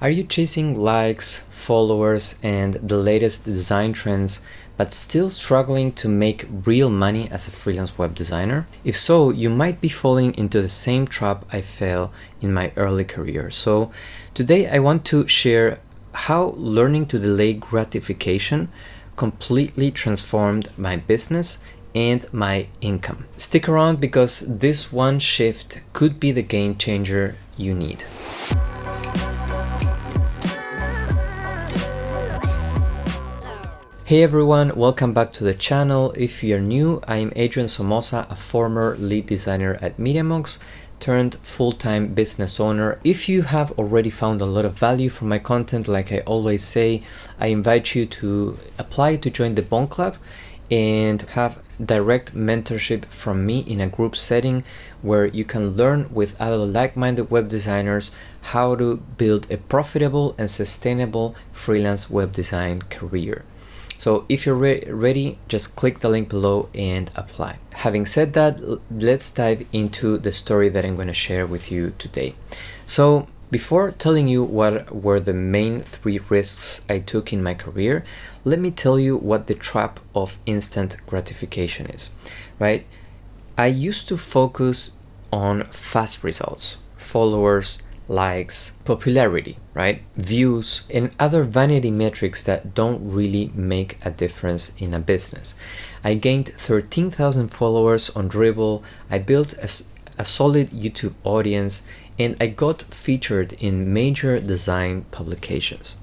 Are you chasing likes, followers, and the latest design trends, but still struggling to make real money as a freelance web designer? If so, you might be falling into the same trap I fell in my early career. So today I want to share how learning to delay gratification completely transformed my business and my income. Stick around because this one shift could be the game changer you need. Hey everyone, welcome back to the channel. If you're new, I'm Adrian Somoza, a former lead designer at MediaMonks turned full-time business owner. If you have already found a lot of value from my content, like I always say, I invite you to apply to join the BONT Club and have direct mentorship from me in a group setting where you can learn with other like-minded web designers how to build a profitable and sustainable freelance web design career. So if you're ready, just click the link below and apply. Having said that, let's dive into the story that I'm going to share with you today. So before telling you what were the main 3 risks I took in my career, let me tell you what the trap of instant gratification is, right? I used to focus on fast results, followers, likes, popularity, right? Views, and other vanity metrics that don't really make a difference in a business. I gained 13,000 followers on Dribbble. I built a solid YouTube audience, and I got featured in major design publications.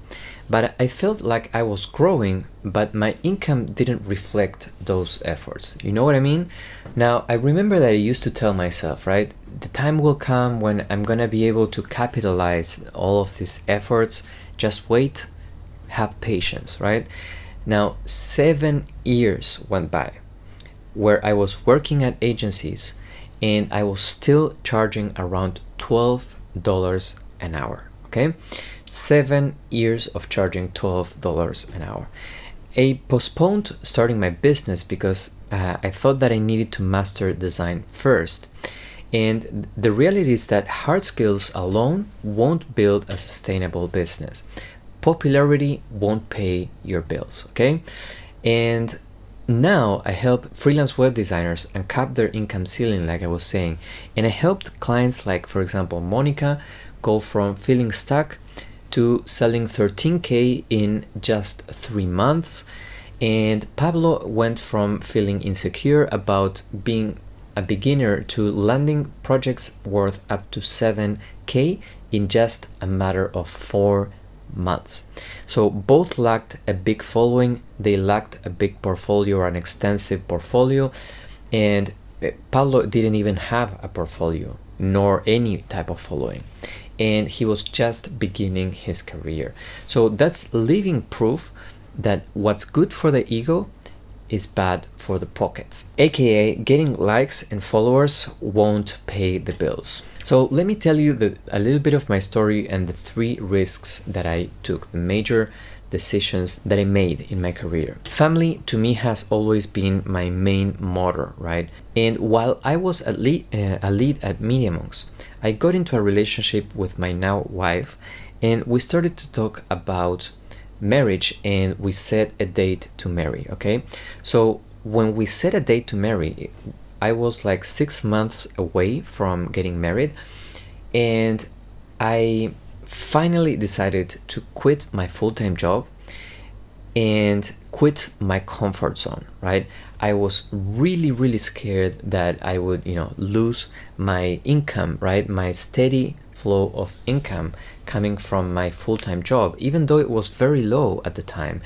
But I felt like I was growing, but my income didn't reflect those efforts. You know what I mean? Now, I remember that I used to tell myself, right? The time will come when I'm gonna be able to capitalize all of these efforts. Just wait, have patience, right? Now, 7 years went by where I was working at agencies and I was still charging around $12 an hour, okay? 7 years of charging $12 an hour. I postponed starting my business because I thought that I needed to master design first. And the reality is that hard skills alone won't build a sustainable business. Popularity won't pay your bills, okay? And now I help freelance web designers uncap their income ceiling, like I was saying. And I helped clients like, for example, Monica go from feeling stuck to selling 13K in just 3 months. And Pablo went from feeling insecure about being a beginner to landing projects worth up to 7K in just a matter of 4 months. So both lacked a big following, they lacked a big portfolio or an extensive portfolio, and Pablo didn't even have a portfolio nor any type of following, and he was just beginning his career. So that's living proof that what's good for the ego is bad for the pockets, aka getting likes and followers won't pay the bills. So let me tell you a little bit of my story and the 3 risks that I took, the major decisions that I made in my career. Family to me has always been my main motor, right? And while I was a lead at MediaMonks, I got into a relationship with my now wife, and we started to talk about marriage, and we set a date to marry, okay? So when we set a date to marry, I was like 6 months away from getting married, and I finally decided to quit my full-time job and quit my comfort zone, right? I was really scared that I would, lose my income, right? My steady flow of income coming from my full-time job, even though it was very low at the time.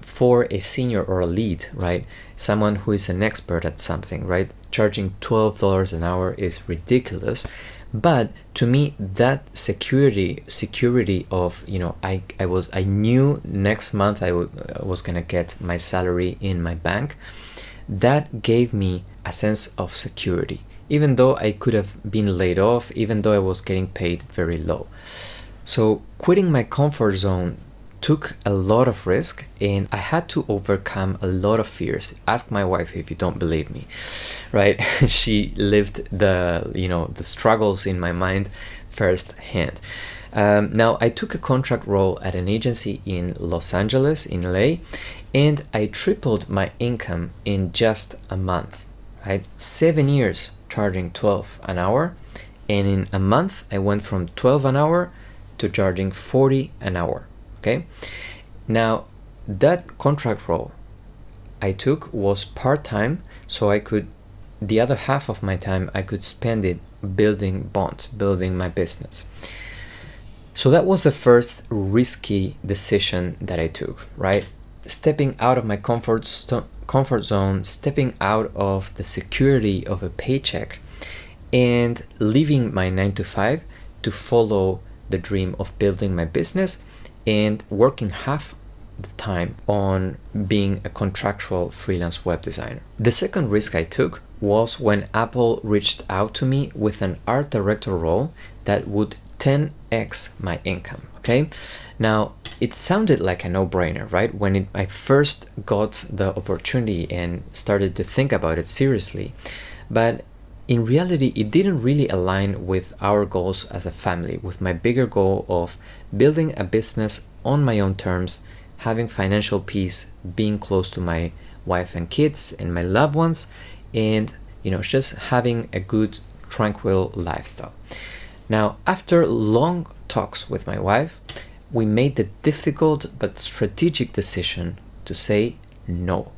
For a senior or a lead, right? Someone who is an expert at something, right? Charging $12 an hour is ridiculous. But to me, that security of, I knew next month I was gonna get my salary in my bank. That gave me a sense of security, even though I could have been laid off, even though I was getting paid very low. So quitting my comfort zone took a lot of risk, and I had to overcome a lot of fears. Ask my wife if you don't believe me, right? She lived the struggles in my mind firsthand. Now, I took a contract role at an agency in Los Angeles, in LA, and I tripled my income in just a month, right? 7 years charging 12 an hour, and in a month I went from 12 an hour to charging 40 an hour, okay? Now, that contract role I took was part-time, so the other half of my time I could spend it building BONT, building my business. So that was the first risky decision that I took, right? Stepping out of my comfort zone, stepping out of the security of a paycheck, and leaving my 9 to 5 to follow the dream of building my business and working half the time on being a contractual freelance web designer. The second risk I took was when Apple reached out to me with an art director role that would 10x my income. Okay, now it sounded like a no-brainer, right? When I first got the opportunity and started to think about it seriously, but in reality, it didn't really align with our goals as a family, with my bigger goal of building a business on my own terms, having financial peace, being close to my wife and kids and my loved ones, and just having a good, tranquil lifestyle. Now, after long talks with my wife, we made the difficult but strategic decision to say no.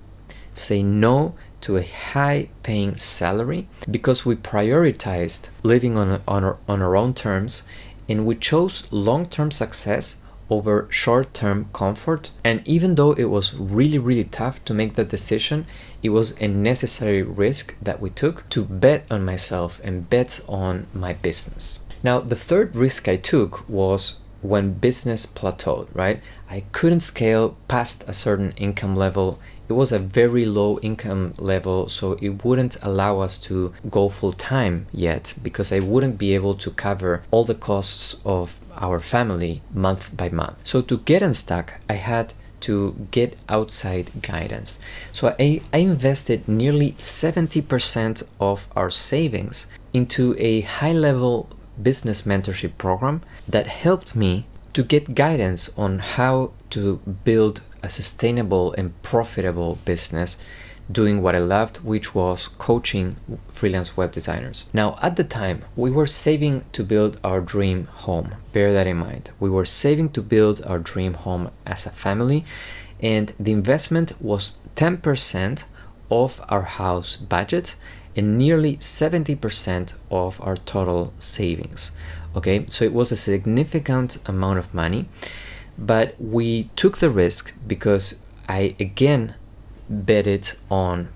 Say no to a high-paying salary because we prioritized living on our own terms, and we chose long-term success over short-term comfort. And even though it was really, really tough to make that decision, it was a necessary risk that we took to bet on myself and bet on my business. Now, the third risk I took was when business plateaued, right? I couldn't scale past a certain income level. It was a very low income level, so it wouldn't allow us to go full time yet because I wouldn't be able to cover all the costs of our family month by month. So to get unstuck, I had to get outside guidance. So I invested nearly 70% of our savings into a high-level business mentorship program that helped me to get guidance on how to build a sustainable and profitable business doing what I loved, which was coaching freelance web designers. Now, at the time, we were saving to build our dream home. Bear that in mind. We were saving to build our dream home as a family, and the investment was 10% of our house budget and nearly 70% of our total savings. Okay, so it was a significant amount of money, but we took the risk because I again betted on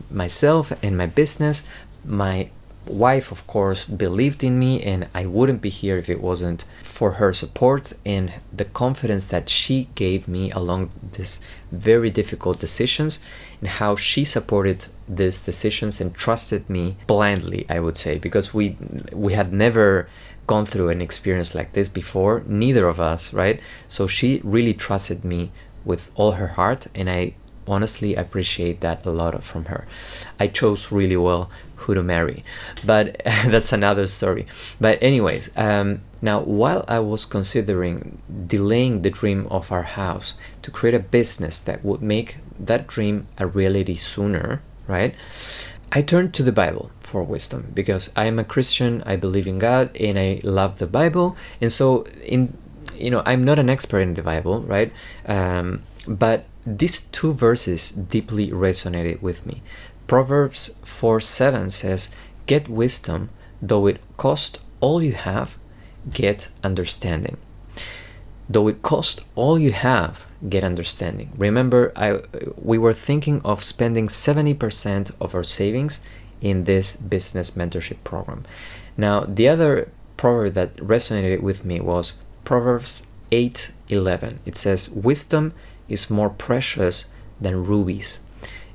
myself and my business. My wife, of course, believed in me, and I wouldn't be here if it wasn't for her support and the confidence that she gave me along these very difficult decisions, and how she supported these decisions and trusted me blindly, I would say, because we had never gone through an experience like this before, neither of us, right? So she really trusted me with all her heart, and I honestly appreciate that a lot from her. I chose really well who to marry, but that's another story. But anyways, now while I was considering delaying the dream of our house to create a business that would make that dream a reality sooner, right? I turned to the Bible for wisdom because I am a Christian, I believe in God, and I love the Bible. And so I'm not an expert in the Bible, right? But these two verses deeply resonated with me. Proverbs 4:7 says, "Get wisdom, though it cost all you have, get understanding." Though it cost all you have, get understanding. Remember, we were thinking of spending 70% of our savings in this business mentorship program. Now, the other proverb that resonated with me was Proverbs 8:11. It says, "Wisdom is more precious than rubies,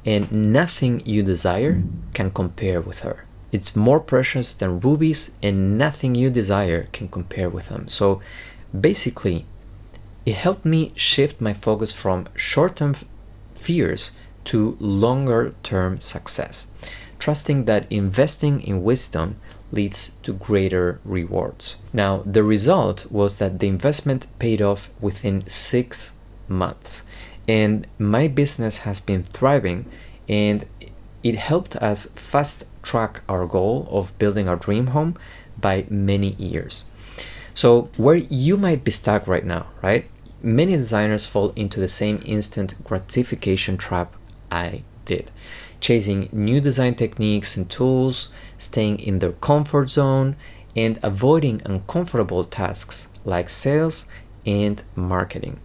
and nothing you desire can compare with her." It's more precious than rubies, and nothing you desire can compare with them. So basically, it helped me shift my focus from short-term fears to longer-term success. trusting that investing in wisdom leads to greater rewards. Now, the result was that the investment paid off within 6 months, and my business has been thriving, and it helped us fast track our goal of building our dream home by many years. So where you might be stuck right now, right? Many designers fall into the same instant gratification trap I did, chasing new design techniques and tools, staying in their comfort zone, and avoiding uncomfortable tasks like sales and marketing.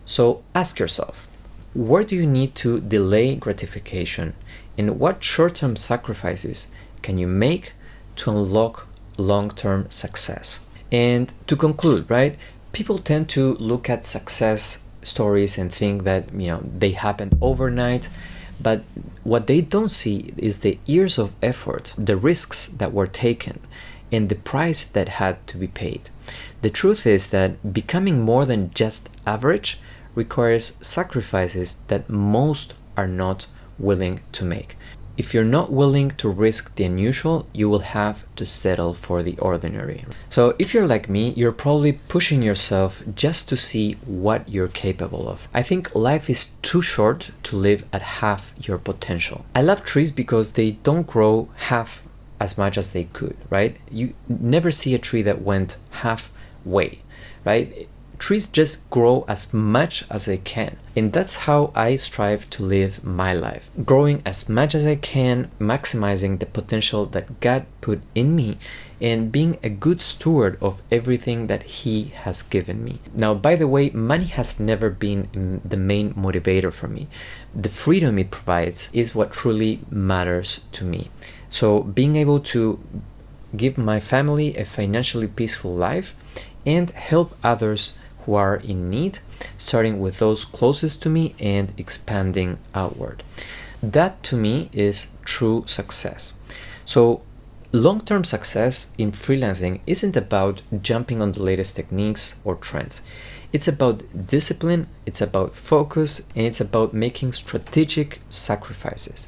So ask yourself, where do you need to delay gratification, and what short-term sacrifices can you make to unlock long-term success? And to conclude, right, people tend to look at success stories and think that, they happened overnight, but what they don't see is the years of effort, the risks that were taken, and the price that had to be paid. The truth is that becoming more than just average requires sacrifices that most are not willing to make. If you're not willing to risk the unusual, you will have to settle for the ordinary. So if you're like me, you're probably pushing yourself just to see what you're capable of. I think life is too short to live at half your potential. I love trees because they don't grow half as much as they could, right? You never see a tree that went halfway, right? Trees just grow as much as they can. And that's how I strive to live my life. Growing as much as I can, maximizing the potential that God put in me, and being a good steward of everything that He has given me. Now, by the way, money has never been the main motivator for me. The freedom it provides is what truly matters to me. So being able to give my family a financially peaceful life and help others who are in need, starting with those closest to me and expanding outward. That to me is true success. So long-term success in freelancing isn't about jumping on the latest techniques or trends. It's about discipline, it's about focus, and it's about making strategic sacrifices.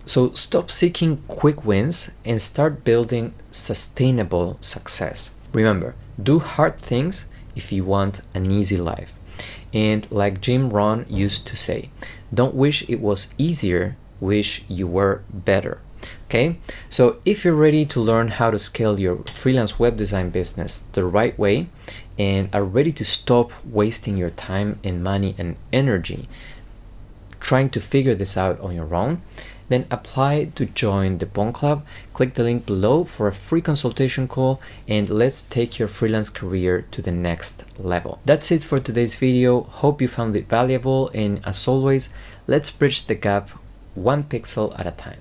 So stop seeking quick wins and start building sustainable success. Remember, do hard things if you want an easy life. And like Jim Rohn used to say, don't wish it was easier, wish you were better. Okay, so if you're ready to learn how to scale your freelance web design business the right way and are ready to stop wasting your time and money and energy trying to figure this out on your own, then apply to join the BONT Club. Click the link below for a free consultation call, and let's take your freelance career to the next level. That's it for today's video. Hope you found it valuable, and as always, let's bridge the gap one pixel at a time.